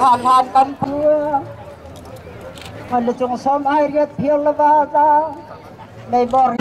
hàn hàn căn kia hàn là trong xóm ai riết phiêu là ba ra đầy bò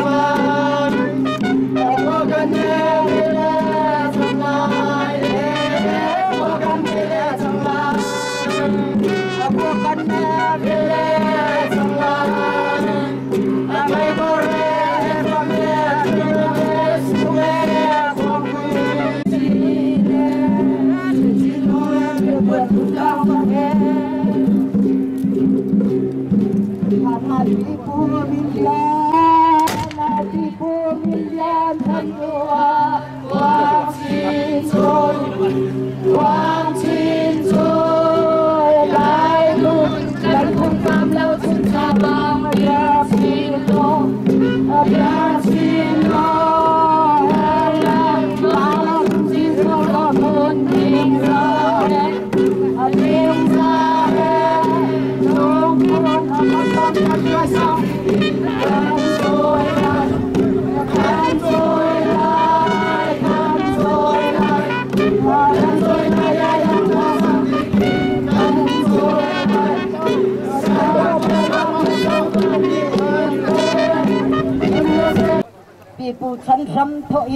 People chân sâm thôi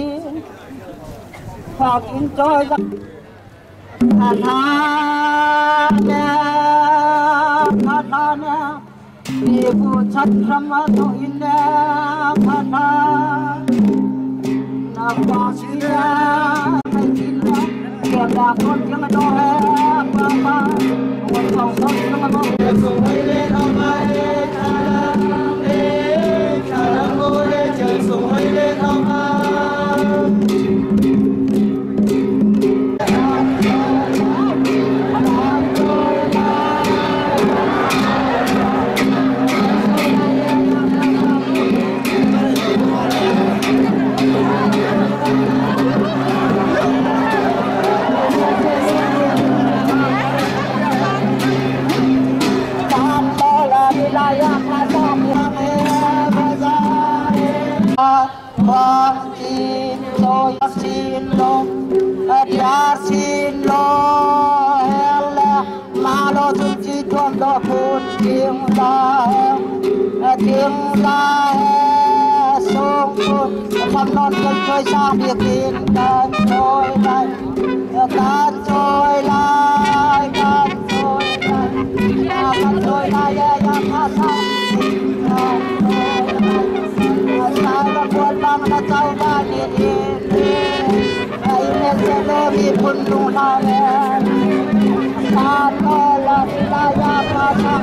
phạt in trôi ra hà nha people chân sâm thôi nè hà na qua chi ya hay chi na kẻ đạp con tiếng đó hè ba một phòng sông nó có sông hay lên ông ai sông hay lên ông xin lo hella mà lo chung chi tuan đó phun tiếng la sông phun thăm non chân chơi sang việc tin tan trôi lại ya tha sao là buồn băng là cháu ba đi đi pun lu na le ta la la ya pa sa ta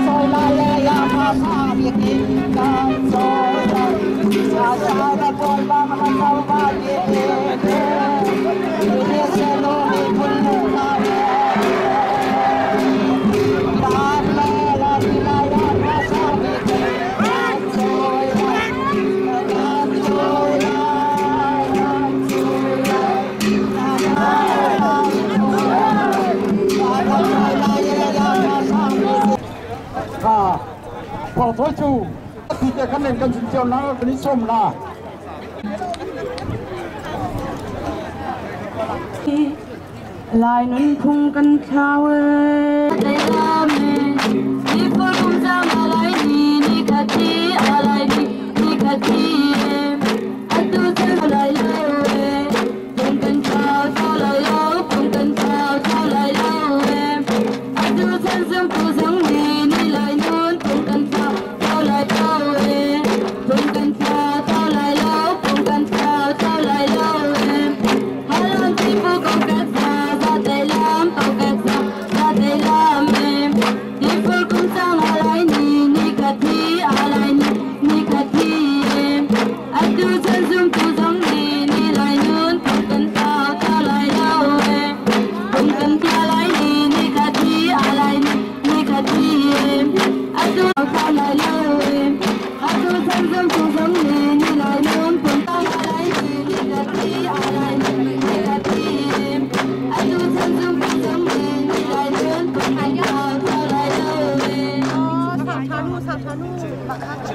soi la le ya pa sa việc đi ta soi la sa la pol ba ma sa ba đi đi se lo đi pun lu na le bỏ thôi chủ thì cái khăn nền cần chiều nó đi xôm là lại nâng khung căn trao đây là mình đi phố đông ra mà lại đi cả chi à lại đi cả chi anh tu chân lại lâu không cần trao lại lâu không cần trao lại lâu anh tu chân dương tu dương đi lại luôn không cần trao lại lâu không cần trao lại lâu không cần trao lại lâu hai lần đi phố không cần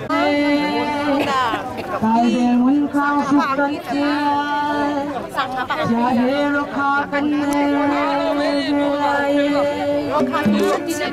Hey Tại để muốn khao chúc cân chia Cha hê rô khá cân hê rô khá cân chia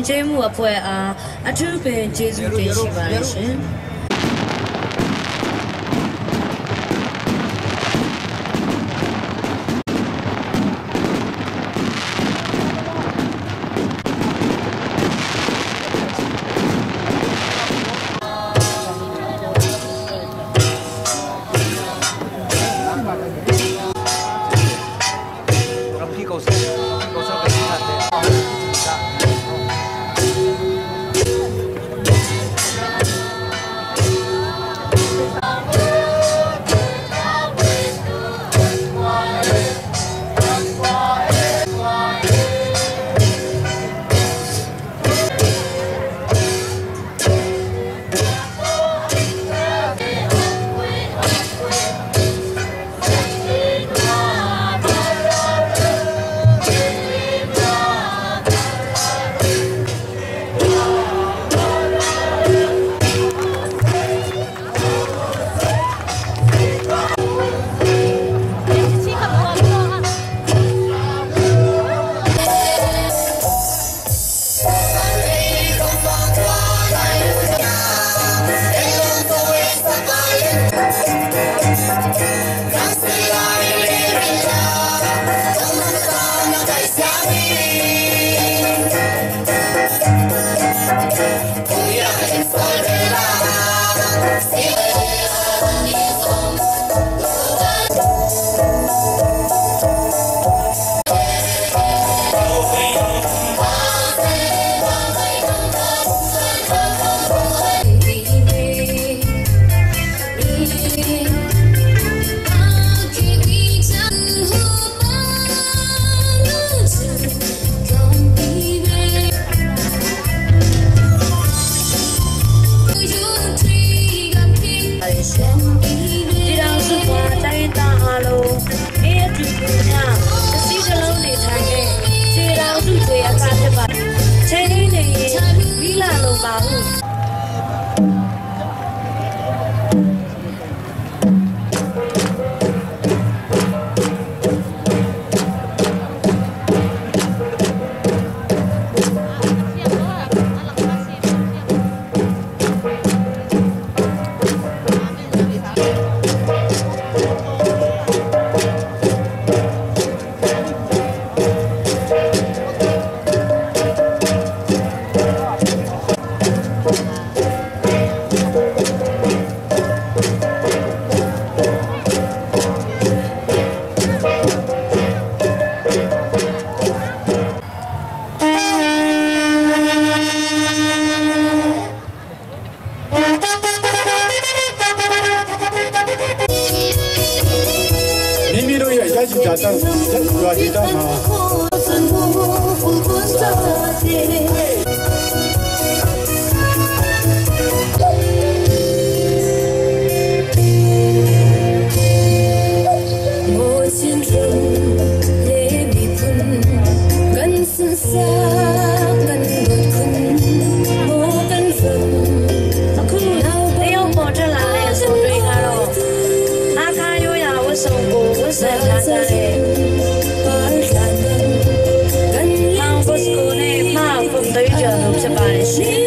Chế mua phải à chú bên chế du đến xí vào xin အားလုံးအေးအတူတူများတစ်စီးတစ်လုံးနေထိုင်တဲ့ခြေတော်စုတွေအကားဖြစ်ပါချိန်နေရင်ပြီးလာလို့ပါဘူးShe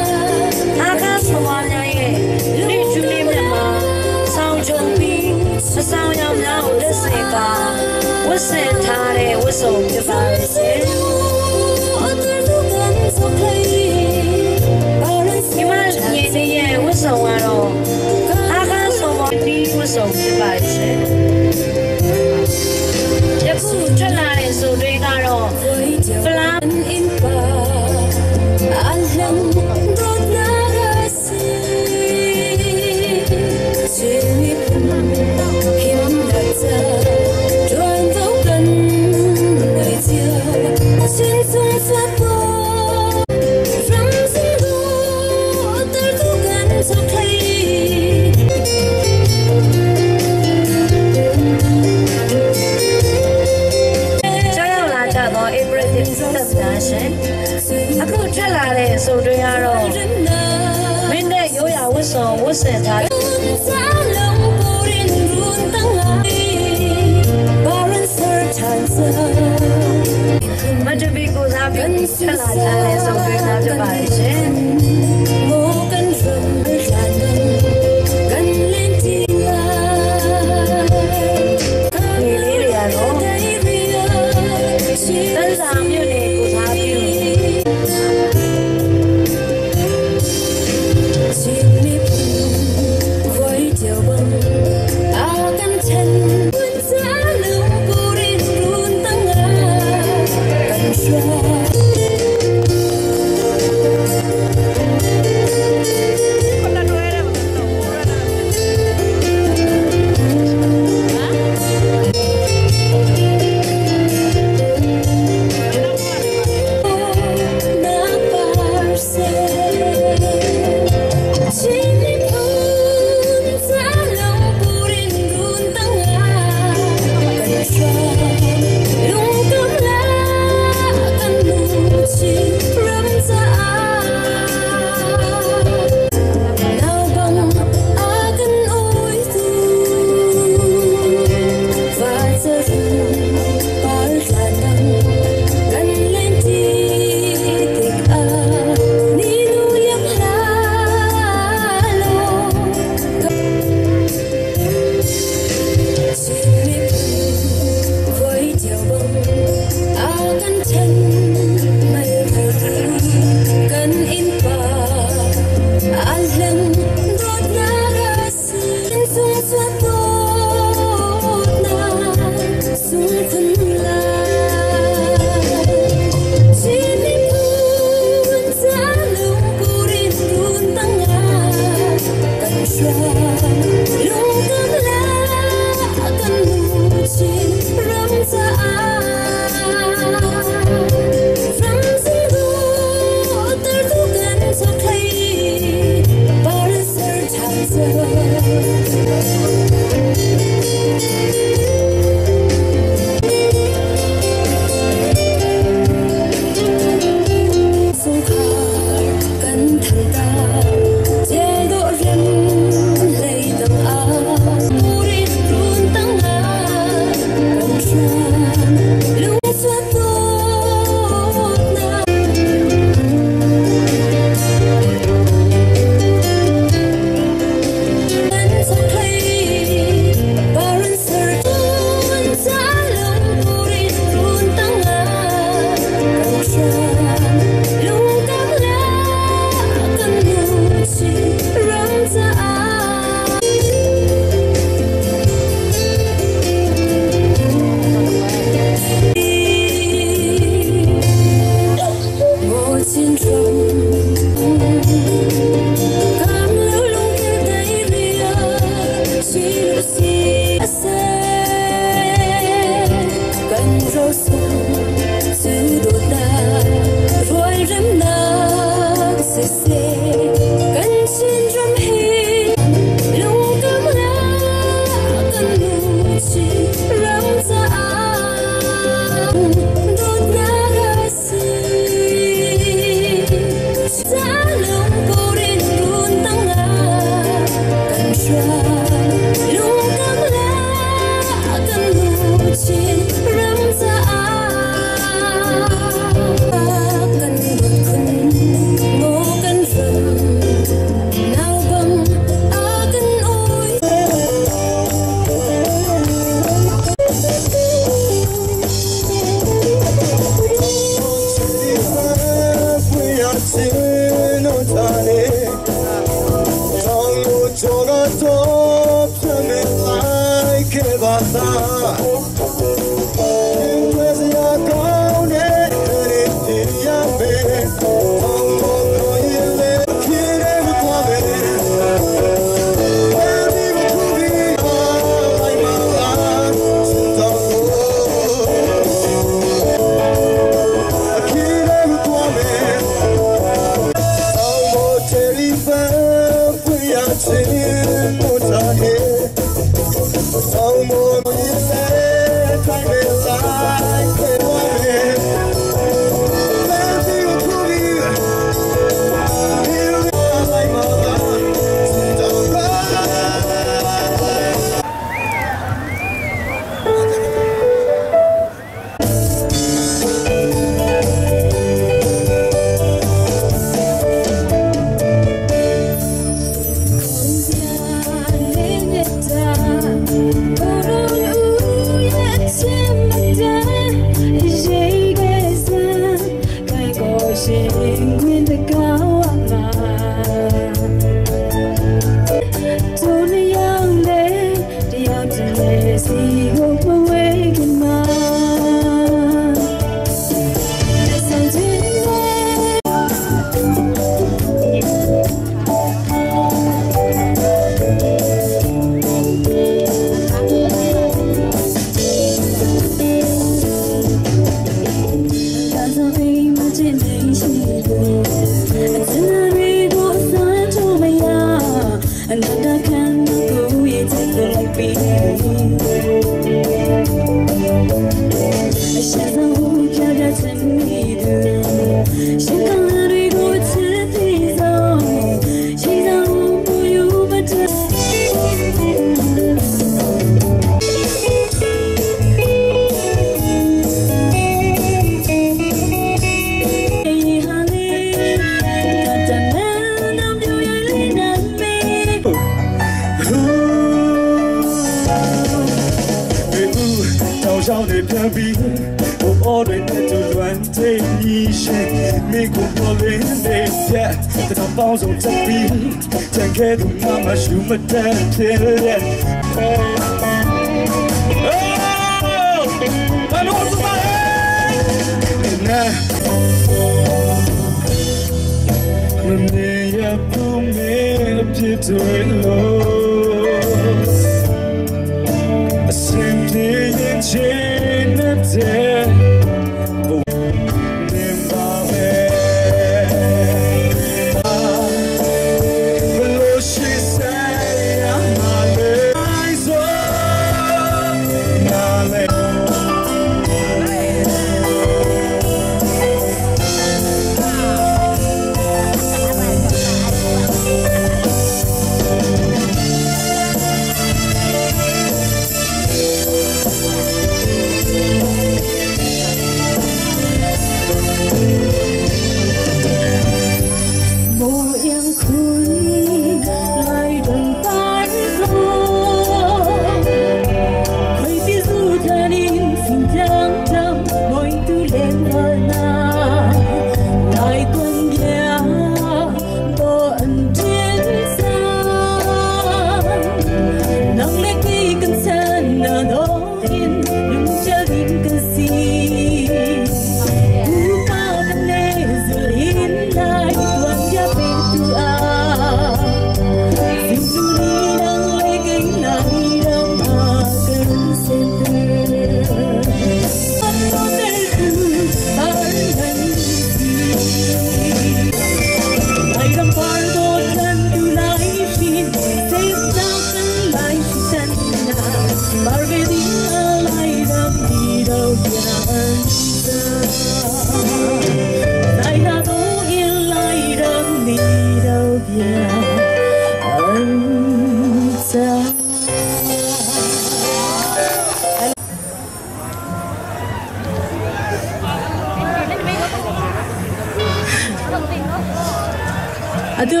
Ado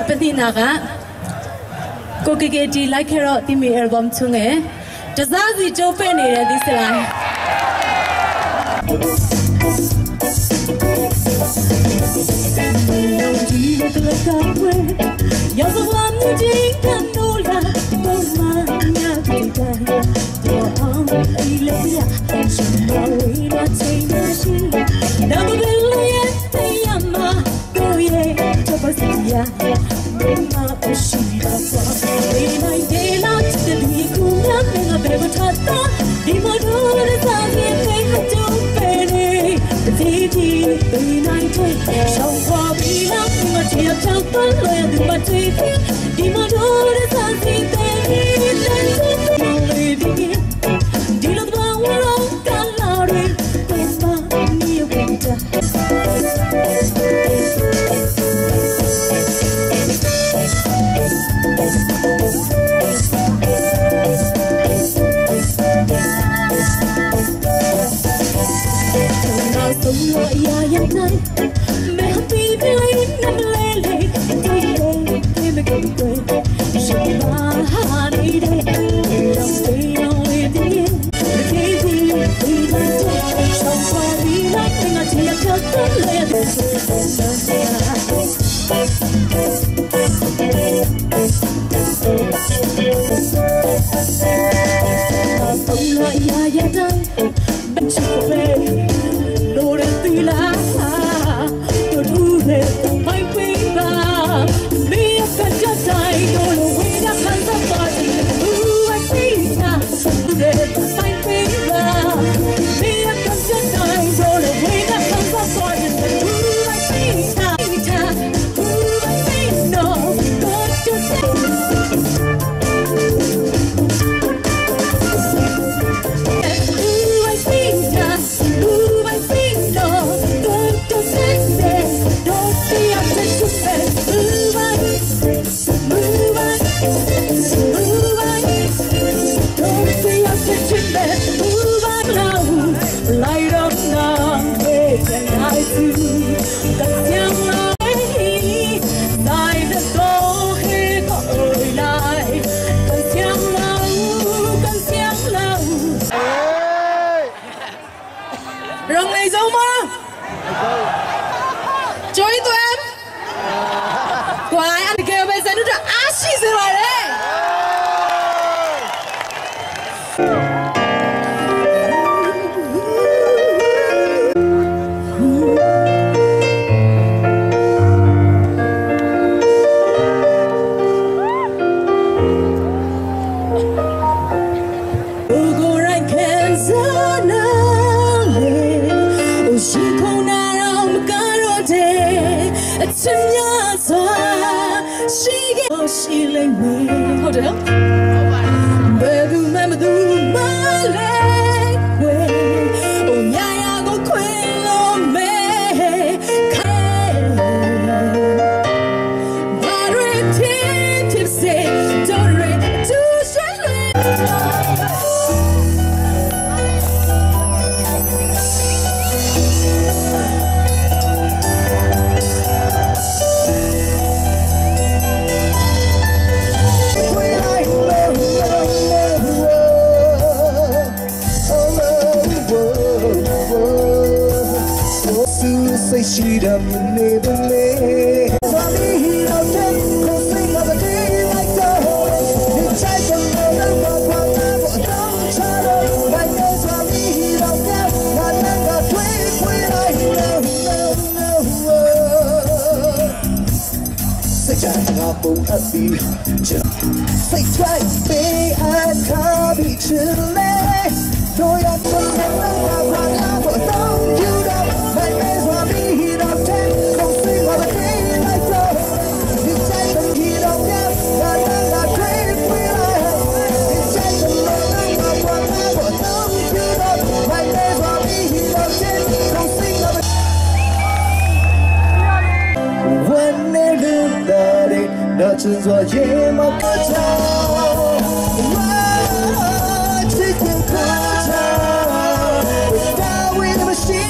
pati naga ko KKT like hero timi album chunge jazazi chope ne re di salai Rồng này dâu mơ Chối tụi em Của ai ăn kêu bây giờ nó đã á xì rồi đấy Hold it up. Say she done never lay. Swami, I'll take the thing of a day like that. You try to learn about what I'm don't try to like this. Swami, I'll get my never play when I know. Say, Jack, I'll go at the say, try to be a copy to lay. No, you're going to know what I'm don't you know. Chân gió dễ mà có trao chiếc tiếng có trao without with a machine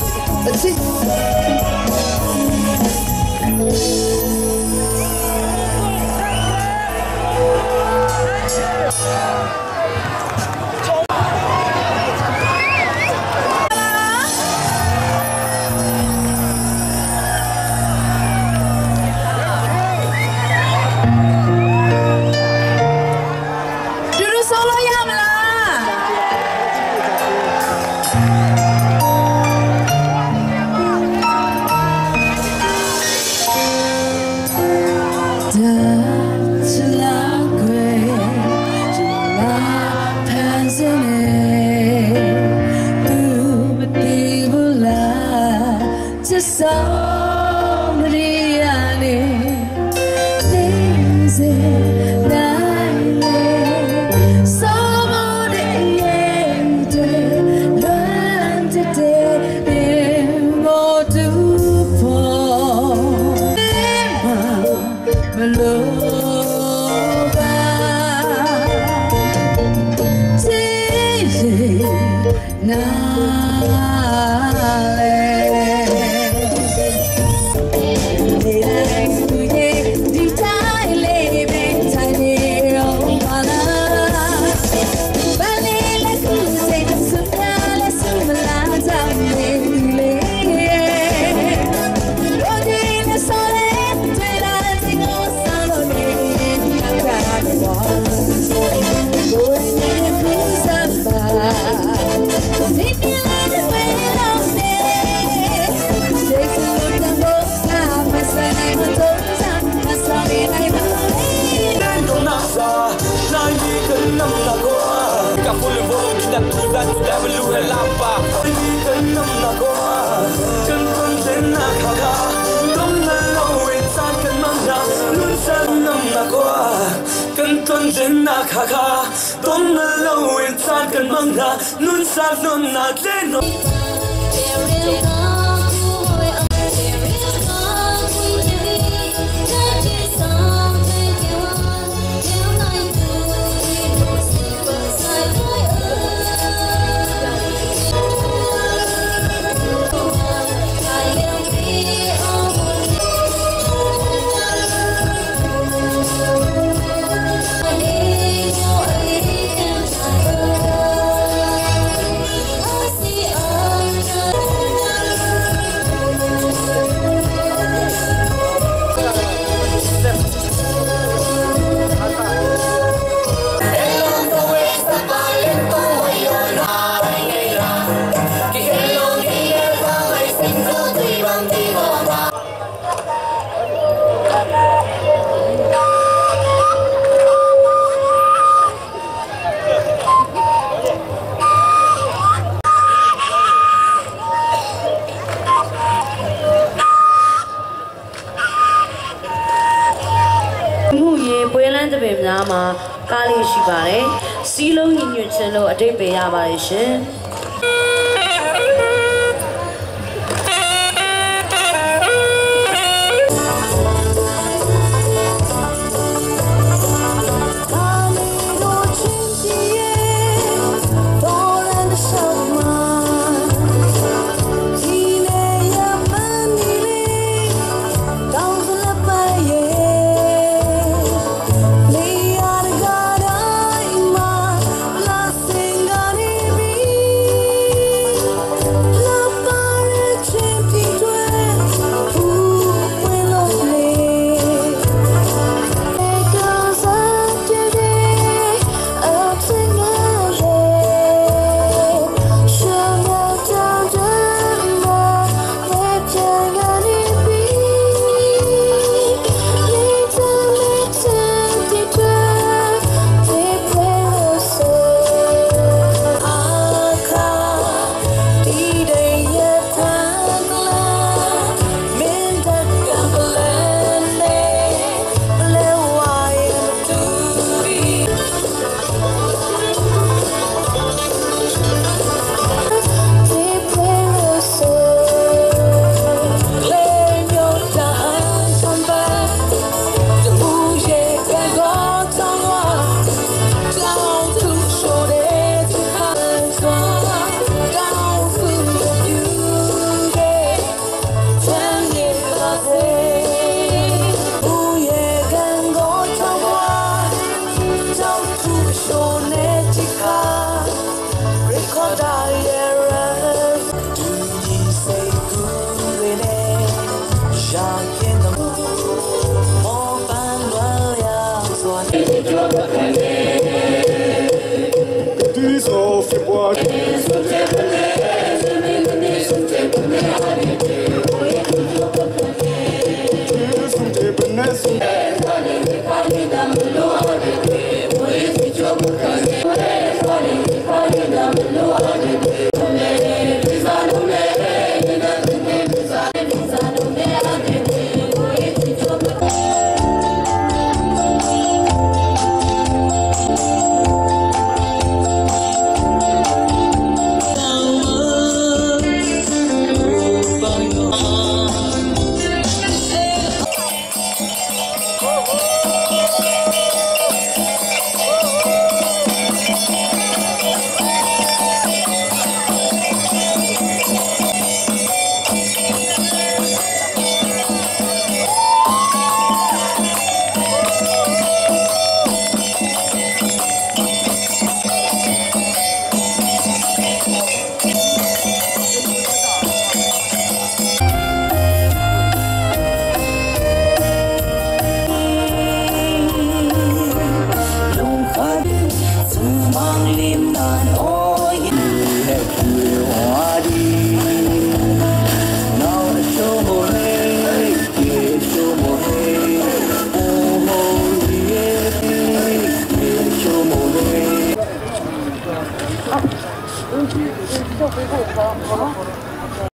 ကားလေးရှိပါတယ်စီးလုံးညီညွတ်ခြင်းလို့အဓိပ္ပာယ်ရပါတယ်ရှင်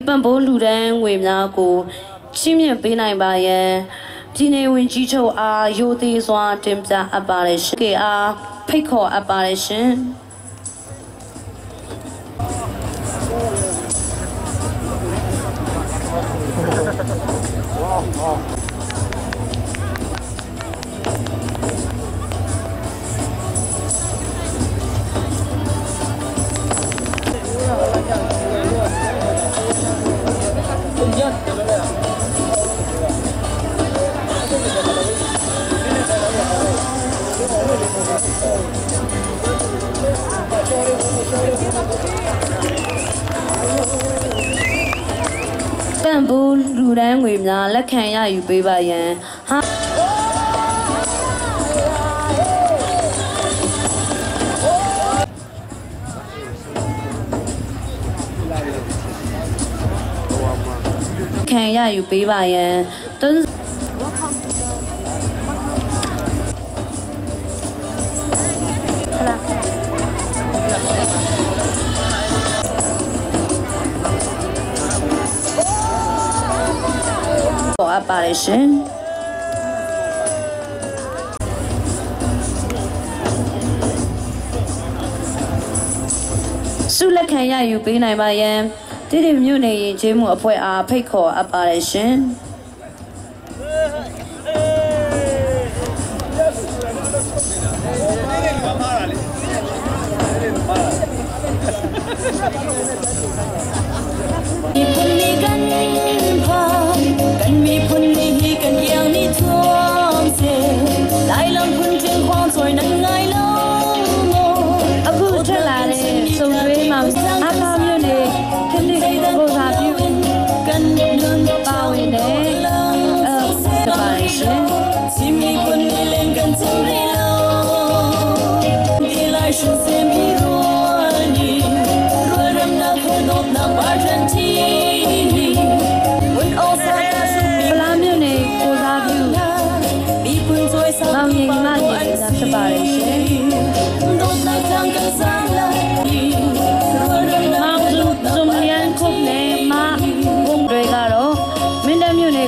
Ban bố lù đen về nhà cô chim nhận bên này bà ye chị này when chị châu à yêu thì xóa tìm ra apparition cái à pick call apparition Ban bố lù đen về nhà là khăn ya yêu bê bà ye ha khăn ya yêu bê bà ye tuấn apparition su la khăn ya yêu bê này bà ye tí điểm như này chế mộtအဖွဲ့à pick call apparition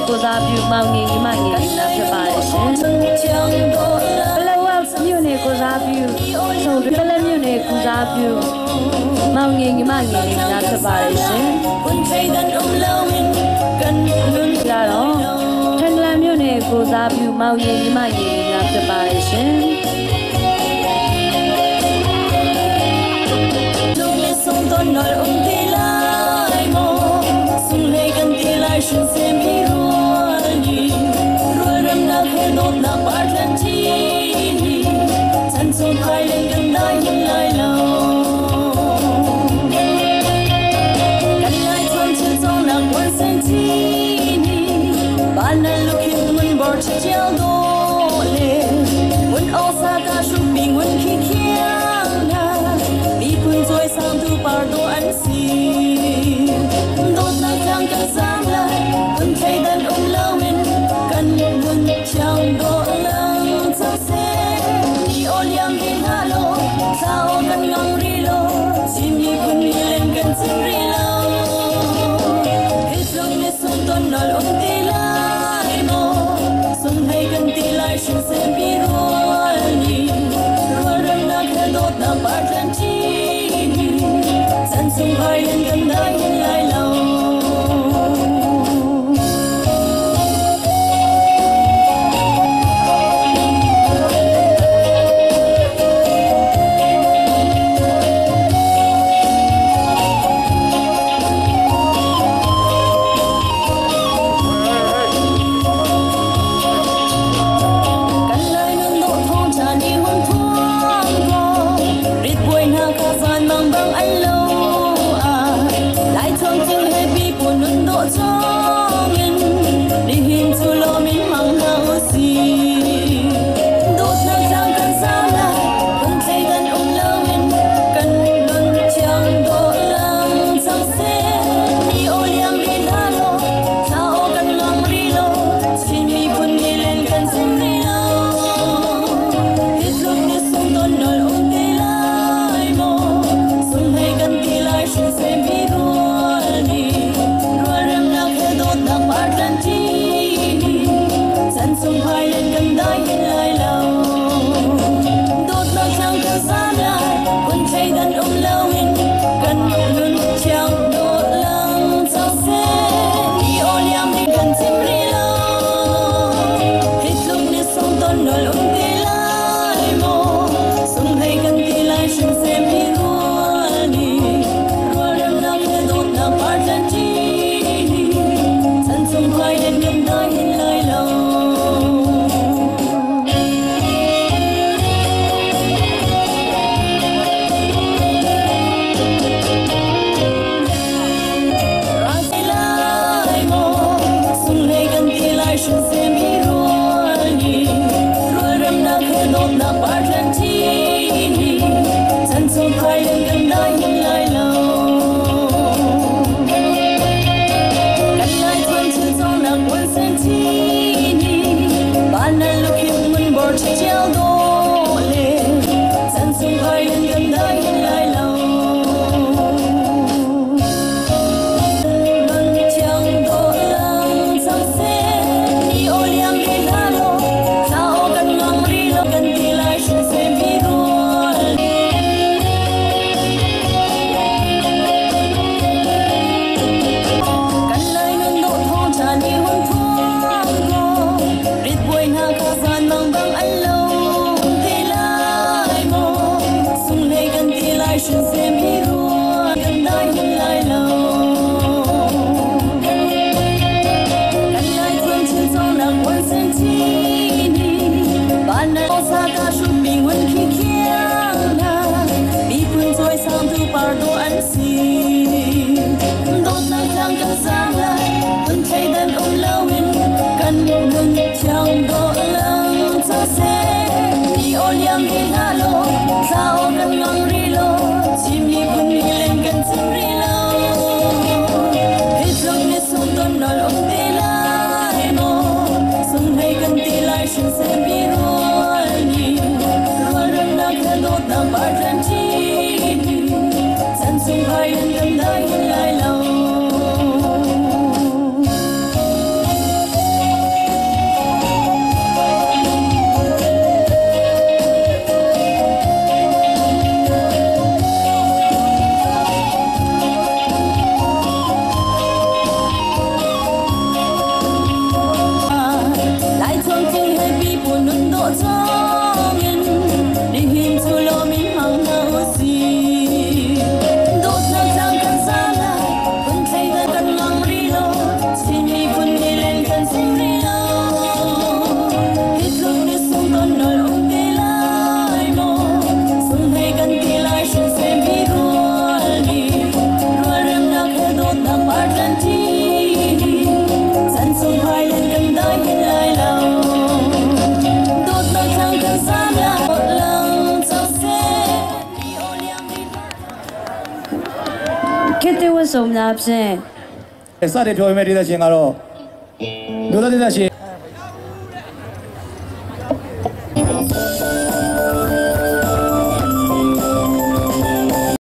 cô giáo biểu bao nhiêu mà nhiều là phải bài xin. Lâu nhiều này cô giáo biểu, sau đó lâu nhiều này cô giáo biểu bao nhiêu mà nhiều là phải bài xin. Là đó, thành làm nhiều này cô giáo biểu bao nhiêu mà nhiều là phải bài xin. Hãy subscribe cho kênh Ghiền Mì Gõ để không bỏ lỡ những video hấp dẫn. ngang ri lo chim ni kun ni lên gần chim ri lo hết lòng ni sung ton nol om ti lai mo sung hay gần ti lai shin se bi ro ni ro ram na khe dot na par jan chi san sung hai lên gần dai lai lo Kete was so napse. Sa de ပြောမိတဲ့ချင်းကတော့ဒုသတိသက်ရှင်